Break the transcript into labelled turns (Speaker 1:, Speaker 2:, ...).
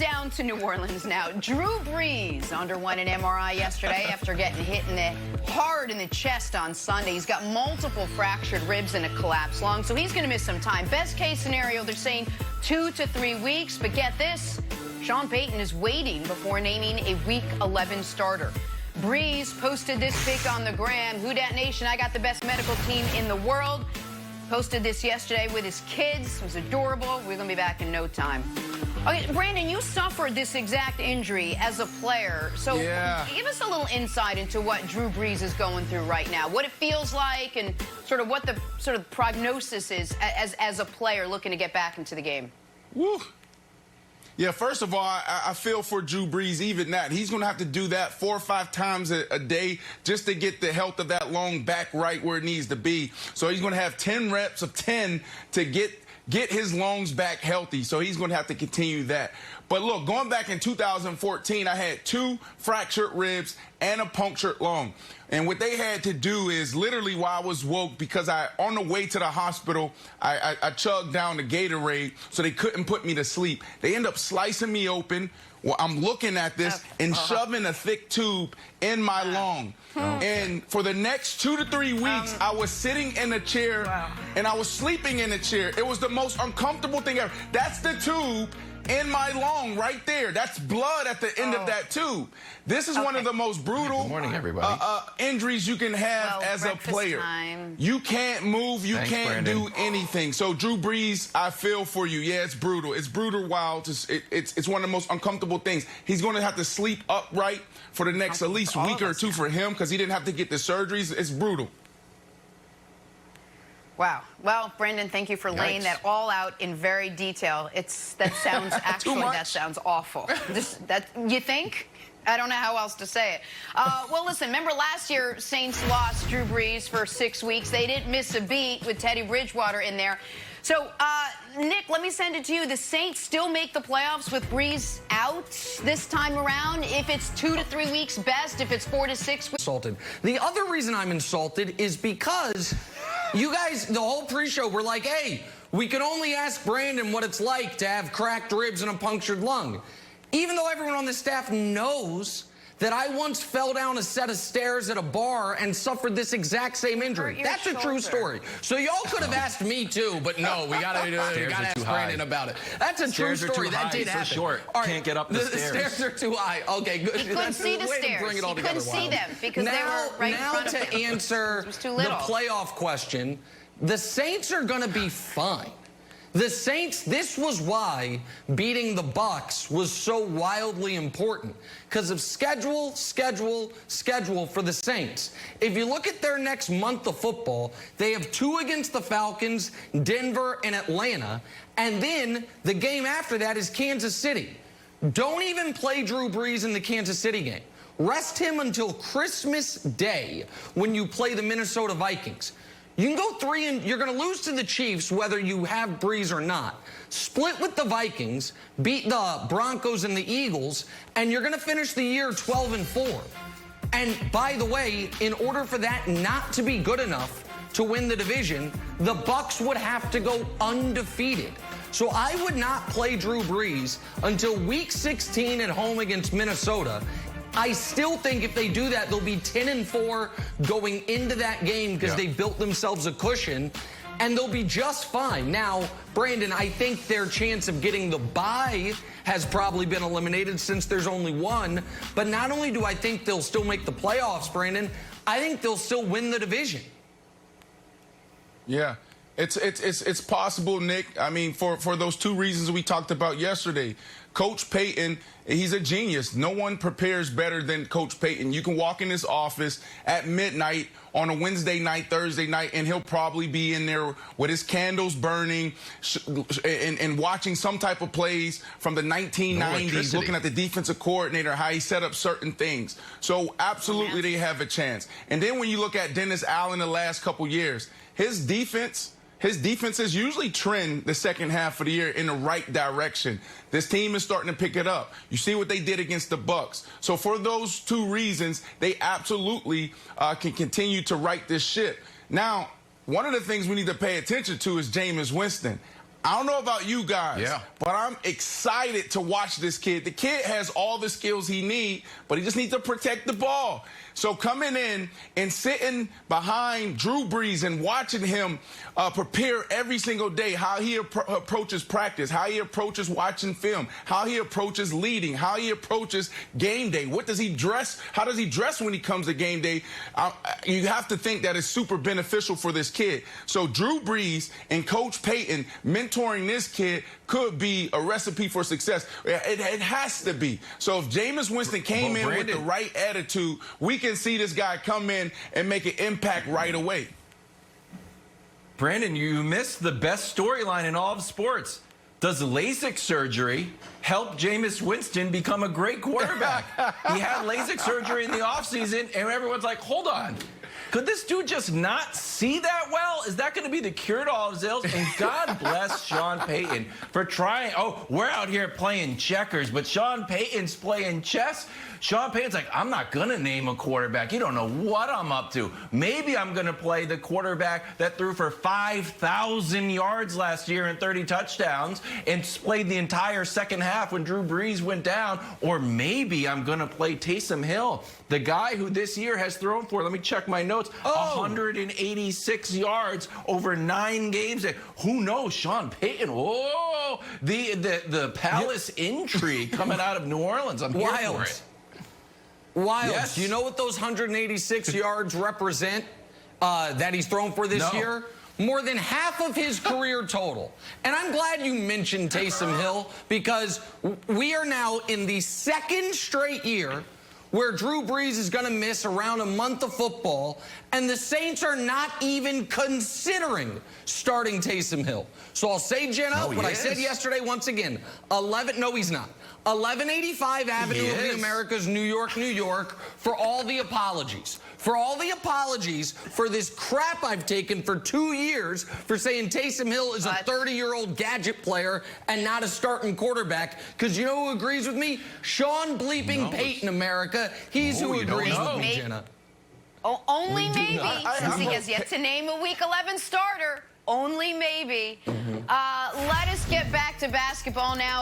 Speaker 1: down to New Orleans now. Drew Brees underwent an MRI yesterday after getting hit hard in the chest on Sunday. He's got multiple fractured ribs and a collapsed lung, so he's going to miss some time. Best case scenario, they're saying 2 to 3 weeks. But get this, Sean Payton is waiting before naming a Week 11 starter. Brees posted this pic on the gram. Who Dat Nation, I got the best medical team in the world. Posted this yesterday with his kids. It was adorable. We're going to be back in no time. Okay, Brandon, you suffered this exact injury as a player. So give us a little insight into what Drew Brees is going through right now, what it feels like, and sort of what the prognosis is as a player looking to get back into the game.
Speaker 2: Woo. Yeah, first of all, I feel for Drew Brees, even that. He's going to have to do that 4 or 5 times a day just to get the health of that long back right where it needs to be. So he's going to have 10 reps of 10 to get his lungs back healthy. So he's going to have to continue that. But look, going back in 2014, I had 2 fractured ribs and a punctured lung. And what they had to do is literally while I was woke, because on the way to the hospital, I chugged down the Gatorade, so they couldn't put me to sleep. They end up slicing me open. Well, I'm looking at this and shoving a thick tube in my lung. And for the next 2 to 3 weeks, I was sitting in a chair and I was sleeping in a chair. It was the most uncomfortable thing ever. That's the tube in my lung right there. That's blood at the end of that tube. This is one of the most brutal injuries you can have as a player. You can't move. You can't do anything. So, Drew Brees, I feel for you. Yeah, it's brutal. It's brutal while it's one of the most uncomfortable things. He's going to have to sleep upright for the next at least week or 2 for him because he didn't have to get the surgeries. It's brutal.
Speaker 1: Wow. Well, Brandon, thank you for laying that all out in very detail. That sounds actually that sounds awful. You think? I don't know how else to say it. Well, listen, remember last year Saints lost Drew Brees for 6 weeks. They didn't miss a beat with Teddy Bridgewater in there. So, Nick, let me send it to you. The Saints still make the playoffs with Brees out this time around. If it's 2 to 3 weeks best, if it's 4 to 6 weeks.
Speaker 3: Insulted. The other reason I'm insulted is because you guys, the whole pre-show, were like, hey, we can only ask Brandon what it's like to have cracked ribs and a punctured lung. Even though everyone on the staff knows that I once fell down a set of stairs at a bar and suffered this exact same injury. That's a true story. So y'all could have asked me too, but no, we gotta ask Brandon about it. That's a true story. That did happen.
Speaker 4: Short. Can't get up the stairs.
Speaker 3: The stairs are too high. Okay, good.
Speaker 1: You couldn't see the stairs. You couldn't see them because they were right in front of him.
Speaker 3: Now to answer the playoff question, the Saints are gonna be fine. The Saints, this was why beating the Bucs was so wildly important, because of schedule for the Saints. If you look at their next month of football, they have 2 against the Falcons, Denver, and Atlanta, and then the game after that is Kansas City. Don't even play Drew Brees in the Kansas City game. Rest him until Christmas Day when you play the Minnesota Vikings. You can go 3 and you're going to lose to the Chiefs whether you have Brees or not. Split with the Vikings, beat the Broncos and the Eagles, and you're going to finish the year 12-4. And by the way, in order for that not to be good enough to win the division, the Bucs would have to go undefeated. So I would not play Drew Brees until week 16 at home against Minnesota. I still think if they do that, they'll be 10-4 going into that game because they built themselves a cushion, and they'll be just fine. Now, Brandon, I think their chance of getting the bye has probably been eliminated since there's only 1. But not only do I think they'll still make the playoffs, Brandon, I think they'll still win the division.
Speaker 2: Yeah. It's possible, Nick. I mean, for those 2 reasons we talked about yesterday. Coach Payton, he's a genius. No one prepares better than Coach Payton. You can walk in his office at midnight on a Wednesday night, Thursday night, and he'll probably be in there with his candles burning and watching some type of plays from the 1990s, looking at the defensive coordinator, how he set up certain things. So absolutely they have a chance. And then when you look at Dennis Allen the last couple years, his defenses usually trend the second half of the year in the right direction. This team is starting to pick it up. You see what they did against the Bucs. So for those 2 reasons, they absolutely can continue to right this ship. Now, one of the things we need to pay attention to is Jameis Winston. I don't know about you guys, but I'm excited to watch this kid. The kid has all the skills he needs, but he just needs to protect the ball. So coming in and sitting behind Drew Brees and watching him prepare every single day, how he approaches practice, how he approaches watching film, how he approaches leading, how he approaches game day. What does he dress? How does he dress when he comes to game day? You have to think that is super beneficial for this kid. So Drew Brees and Coach Payton mentoring this kid could be a recipe for success. It has to be. So if Jameis Winston came in with the right attitude, we can see this guy come in and make an impact right away.
Speaker 4: Brandon, you missed the best storyline in all of sports. Does LASIK surgery help Jameis Winston become a great quarterback? He had LASIK surgery in the offseason, and everyone's like, hold on. Could this dude just not see that well? Is that going to be the cure to all his ills? And God bless Sean Payton for trying. Oh, we're out here playing checkers, but Sean Payton's playing chess. Sean Payton's like, I'm not going to name a quarterback. You don't know what I'm up to. Maybe I'm going to play the quarterback that threw for 5,000 yards last year and 30 touchdowns and played the entire second half when Drew Brees went down. Or maybe I'm going to play Taysom Hill, the guy who this year has thrown for, let me check my notes, 186 yards over 9 games. Who knows? Sean Payton. Whoa, the palace intrigue coming out of New Orleans. I'm here for it.
Speaker 3: Wild.
Speaker 4: Yes.
Speaker 3: Do you know what those 186 yards represent that he's thrown for this year? More than half of his career total. And I'm glad you mentioned Taysom Hill, because we are now in the 2nd straight year where Drew Brees is going to miss around a month of football, and the Saints are not even considering starting Taysom Hill. So I'll say, Jenna, what I said yesterday once again. No, he's not. 1185 Avenue of the Americas, New York, New York, for all the apologies. For all the apologies for this crap I've taken for 2 years for saying Taysom Hill is a 30-year-old gadget player and not a starting quarterback. Because you know who agrees with me? Sean bleeping Payton, America. He's who agrees with me, Jenna.
Speaker 1: Oh, only maybe, since he has yet to name a Week 11 starter. Only maybe. Let us get back to basketball now.